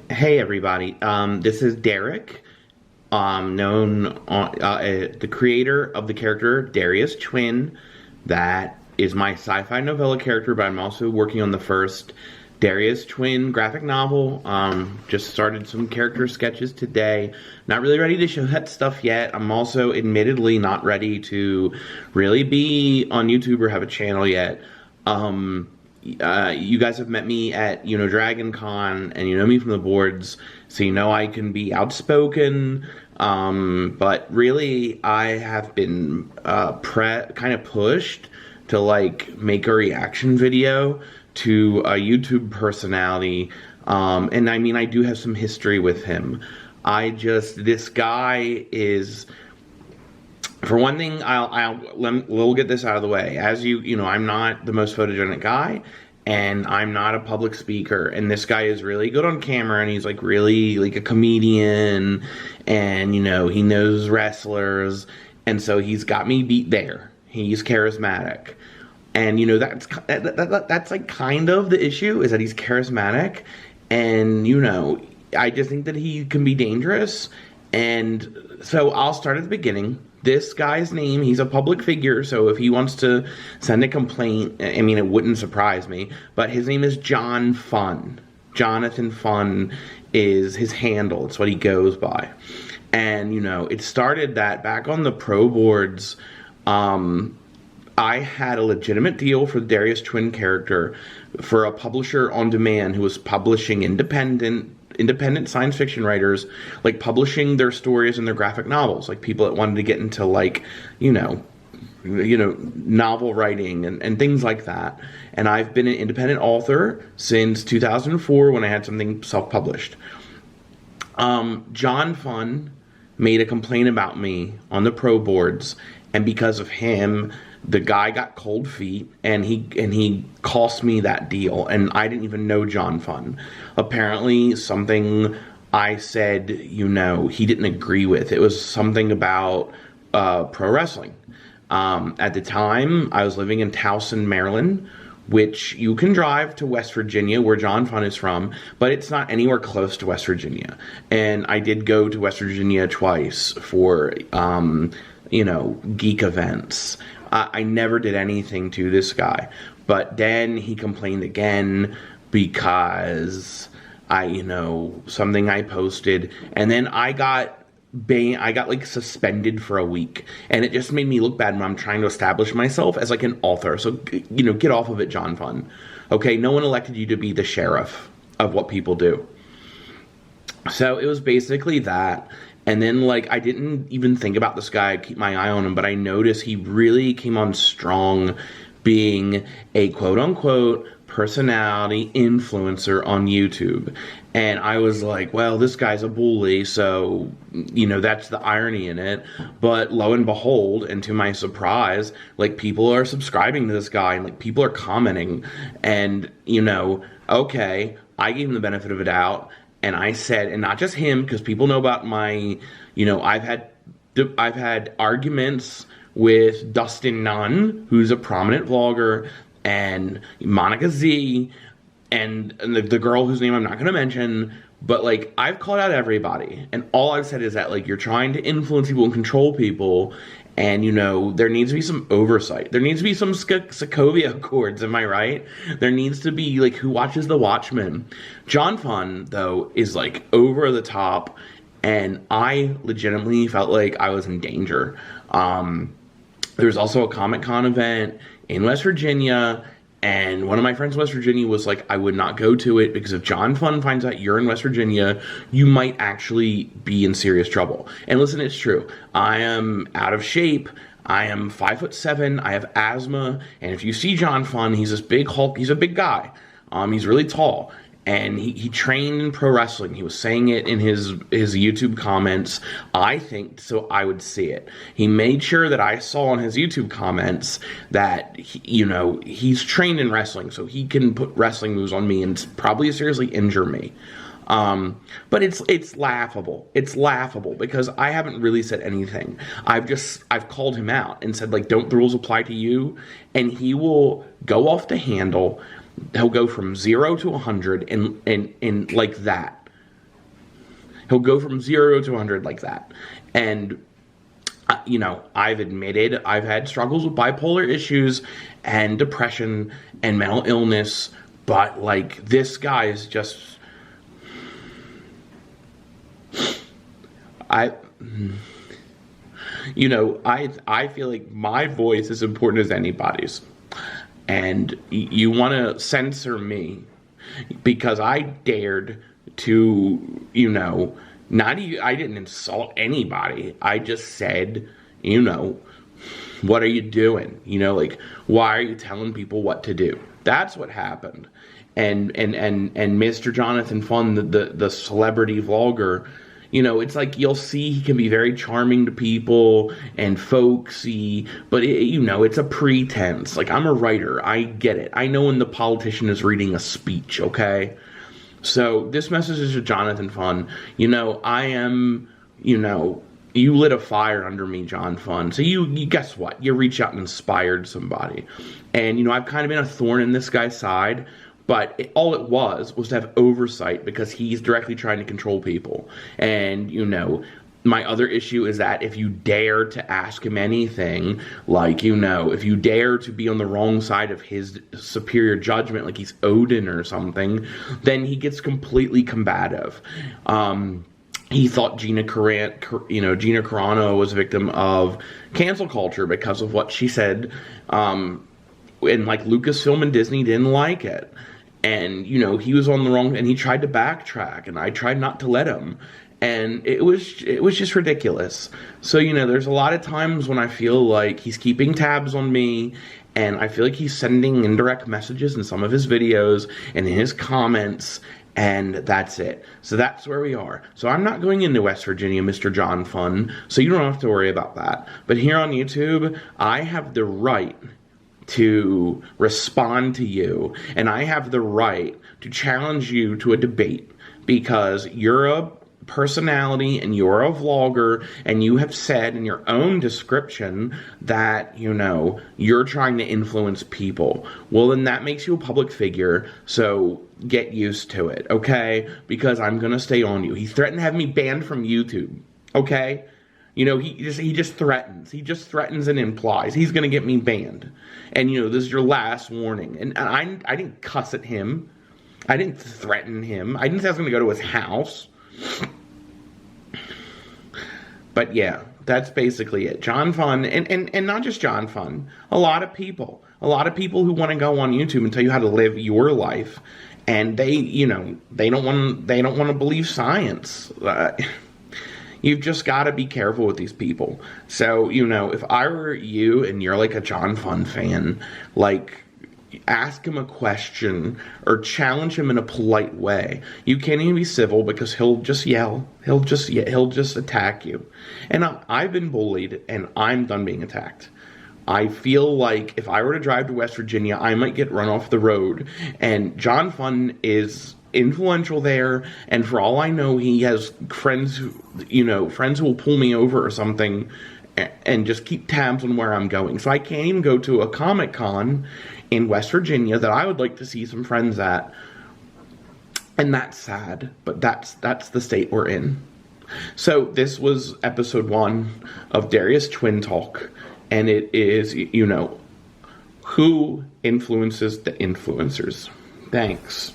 Hey everybody, this is Derek, the creator of the character Darius Twin. That is my sci-fi novella character, but I'm also working on the first Darius Twin graphic novel. Just started some character sketches today. Not really ready to show that stuff yet. I'm also admittedly not ready to really be on YouTube or have a channel yet. Um, you guys have met me at, Dragon Con, and you know me from the boards, so you know I can be outspoken, but really I have been kind of pushed to, like, make a reaction video to a YouTube personality, and I mean, I do have some history with him. This guy is... For one thing, we'll get this out of the way. As I'm not the most photogenic guy, and I'm not a public speaker. And this guy is really good on camera, and he's like really like a comedian, and he knows wrestlers, and so he's got me beat there. He's charismatic, and that's like kind of the issue, is that he's charismatic, and I just think that he can be dangerous. And so I'll start at the beginning. This guy's name, he's a public figure, so if he wants to send a complaint, I mean, it wouldn't surprise me, but his name is Jon Fun. Jonathan Fun is his handle. It's what he goes by. And, it started that back on the pro boards, I had a legitimate deal for the Darius Twin character for a publisher on demand who was publishing independent science fiction writers, like publishing their stories and their graphic novels, like people that wanted to get into, like, novel writing and things like that. And I've been an independent author since 2004 when I had something self-published. Jon Fun made a complaint about me on the pro boards, and because of him, the guy got cold feet, and he cost me that deal, and I didn't even know Jon Fun. Apparently, something I said, he didn't agree with. It was something about pro wrestling. At the time, I was living in Towson, Maryland, which you can drive to West Virginia, where Jon Fun is from, but it's not anywhere close to West Virginia. And I did go to West Virginia twice for, geek events. I never did anything to this guy, but then he complained again because something I posted, and then I got like suspended for a week, and it just made me look bad when I'm trying to establish myself as like an author. So, get off of it, Jon Fun. Okay, no one elected you to be the sheriff of what people do. So it was basically that. And then, like, I didn't even think about this guy, keep my eye on him, but I noticed he really came on strong being a quote-unquote personality influencer on YouTube. And I was like, well, this guy's a bully, so, that's the irony in it. But lo and behold, and to my surprise, like, people are subscribing to this guy, and, like, people are commenting. And, okay, I gave him the benefit of a doubt. And I said, and not just him, because people know about my, I've had arguments with Dustin Nunn, who's a prominent vlogger, and Monica Z, and the girl whose name I'm not going to mention, but, like, I've called out everybody, and all I've said is that, like, you're trying to influence people and control people, and, there needs to be some oversight. There needs to be some Sokovia Accords, am I right? There needs to be, like, who watches The Watchmen? Jon Fun, though, is, like, over the top, and I legitimately felt like I was in danger. There was also a Comic-Con event in West Virginia, and one of my friends in West Virginia was like, I would not go to it because if Jon Fun finds out you're in West Virginia, you might actually be in serious trouble. And listen, it's true. I am out of shape. I am 5'7". I have asthma. And if you see Jon Fun, he's this big Hulk. He's a big guy. He's really tall. And he trained in pro wrestling. He was saying it in his YouTube comments, I think, so I would see it. He made sure that I saw in his YouTube comments that, he's trained in wrestling, so he can put wrestling moves on me and probably seriously injure me. But it's laughable. It's laughable because I haven't really said anything. I've called him out and said, like, don't the rules apply to you? And he will go off the handle. He'll go from 0 to 100 in like that. He'll go from 0 to 100 like that. And you know, I've admitted I've had struggles with bipolar issues and depression and mental illness, but like this guy is just, you know, I feel like my voice is important as anybody's, and you want to censor me because I dared to, you know, not even, I didn't insult anybody. I just said, you know, what are you doing? You know, like, why are you telling people what to do? That's what happened. And Mr. Jonathan Fun, the celebrity vlogger, you know, it's like you'll see he can be very charming to people and folksy, but you know, it's a pretense. Like, I'm a writer. I get it. I know when the politician is reading a speech, okay? So this message is to Jonathan Fun. You know, I am, you know, you lit a fire under me, Jon Fun. So you guess what? You reached out and inspired somebody. And, you know, I've kind of been a thorn in this guy's side, but all it was to have oversight because he's directly trying to control people. And, you know, my other issue is that if you dare to ask him anything, like, you know, if you dare to be on the wrong side of his superior judgment, like he's Odin or something, then he gets completely combative. He thought Gina Carano was a victim of cancel culture because of what she said, and like Lucasfilm and Disney didn't like it. And, you know, he was on the wrong, and he tried to backtrack, and I tried not to let him. And it was just ridiculous. So, you know, there's a lot of times when I feel like he's keeping tabs on me, and I feel like he's sending indirect messages in some of his videos and in his comments, and that's it. So that's where we are. So I'm not going into West Virginia, Mr. Jon Fun, so you don't have to worry about that. But here on YouTube, I have the right to respond to you, and I have the right to challenge you to a debate because you're a personality and you're a vlogger, and you have said in your own description that, you know, you're trying to influence people. Well, then that makes you a public figure, so get used to it, okay? Because I'm gonna stay on you. He threatened to have me banned from YouTube, okay? You know, he just threatens. He just threatens and implies he's gonna get me banned. And, you know, this is your last warning. And I didn't cuss at him. I didn't threaten him. I didn't say I was gonna go to his house. But yeah, that's basically it. Jon Fun, and not just Jon Fun, a lot of people who want to go on YouTube and tell you how to live your life, and they, you know, they don't want to believe science. You've just got to be careful with these people. So, you know, if I were you and you're like a Jon Fun fan, like, ask him a question or challenge him in a polite way. You can't even be civil because he'll just yell. He'll just attack you. And I've been bullied, and I'm done being attacked. I feel like if I were to drive to West Virginia, I might get run off the road. And Jon Fun is influential there, and for all I know, he has friends who, you know, friends who will pull me over or something and just keep tabs on where I'm going. So I can't even go to a Comic-Con in West Virginia that I would like to see some friends at. And that's sad, but that's the state we're in. So this was episode 1 of Darius Twin Talk, and it is, you know, who influences the influencers. Thanks.